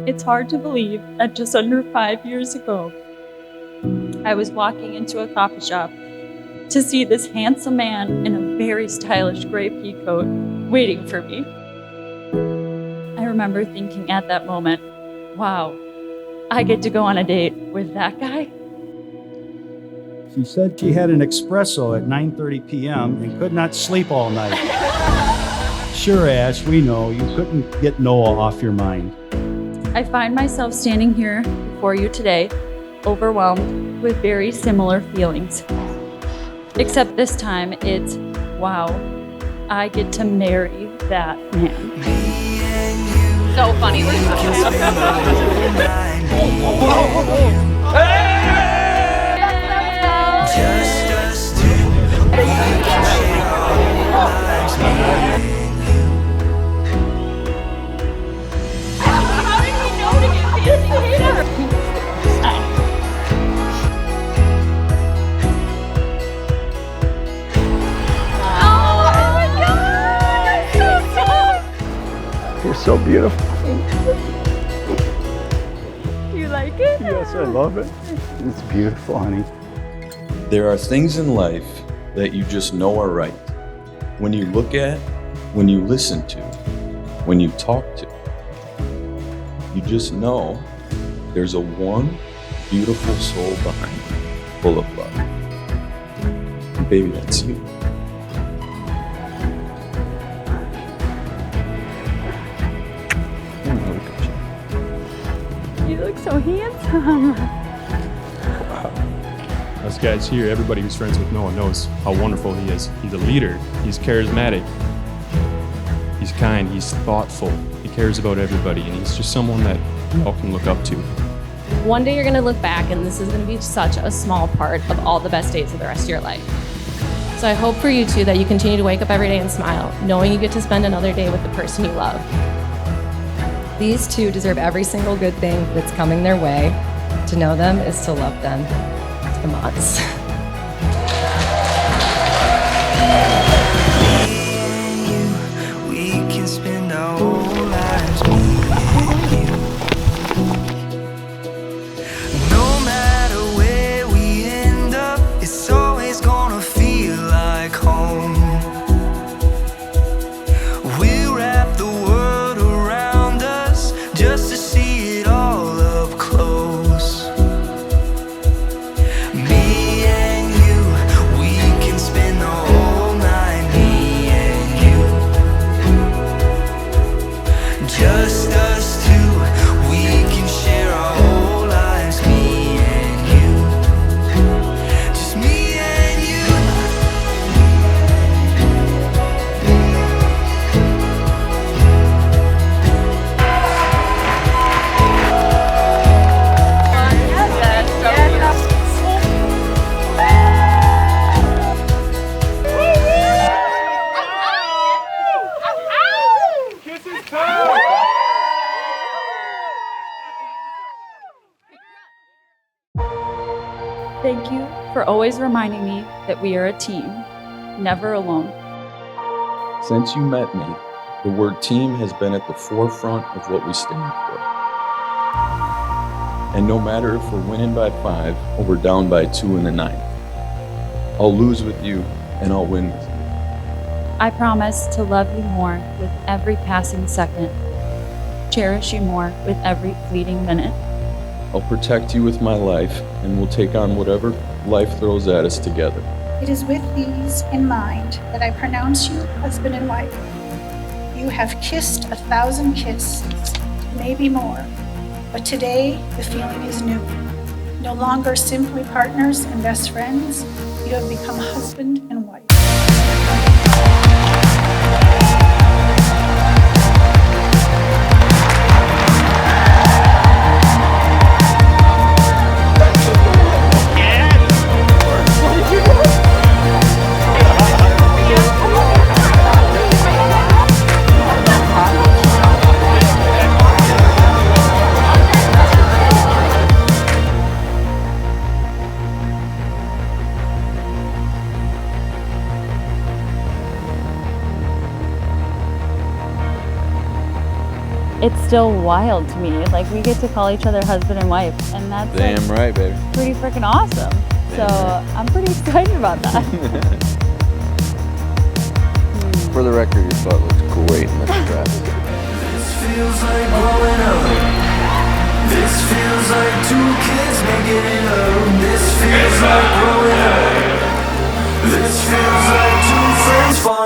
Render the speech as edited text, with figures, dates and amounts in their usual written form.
It's hard to believe that just under 5 years ago, I was walking into a coffee shop to see this handsome man in a very stylish gray pea coat waiting for me. I remember thinking at that moment, wow, I get to go on a date with that guy? She said she had an espresso at 9:30 p.m. and could not sleep all night. Sure, Ash, we know you couldn't get Noah off your mind. I find myself standing here before you today, overwhelmed with very similar feelings. Except this time it's, wow, I get to marry that man. So funny. Just us two. We can share our lives, me and you. How did he know to get fancy hair? You're so beautiful. You like it? Yes, I love it. It's beautiful, honey. There are things in life that you just know are right. When you look at, when you listen to, when you talk to, you just know there's a warm, beautiful soul behind you, full of love. And baby, that's you. You look so handsome. Us guys here, everybody who's friends with Noah knows how wonderful he is. He's a leader, he's charismatic, he's kind, he's thoughtful, he cares about everybody, and he's just someone that we all can look up to. One day you're gonna look back and this is gonna be such a small part of all the best days of the rest of your life. So I hope for you too that you continue to wake up every day and smile, knowing you get to spend another day with the person you love. These two deserve every single good thing that's coming their way. To know them is to love them. The Mods. We can spend our whole lives, me and you. No matter where we end up, it's always gonna feel like home. We'll wrap the world around us just to see it all up close. Me and you, we can spend the whole night, me and you. Just us two, we can share our whole lives, me and you. Just me and you. Thank you for always reminding me that we are a team, never alone. Since you met me, the word team has been at the forefront of what we stand for. And no matter if we're winning by 5 or we're down by 2 in the 9th, I'll lose with you and I'll win with you. I promise to love you more with every passing second, cherish you more with every fleeting minute. I'll protect you with my life and we'll take on whatever life throws at us together. It is with these in mind that I pronounce you husband and wife. You have kissed 1,000 kisses, maybe more, but today the feeling is new. No longer simply partners and best friends, you have become husband and wife. it's still wild to me. Like, we get to call each other husband and wife, and that's like, Damn right, baby. pretty freaking awesome. So I'm pretty excited about that. For the record, your butt looks great in this dress. This feels like growing up. This feels like two kids making it up. This feels like growing up. This feels like two friends falling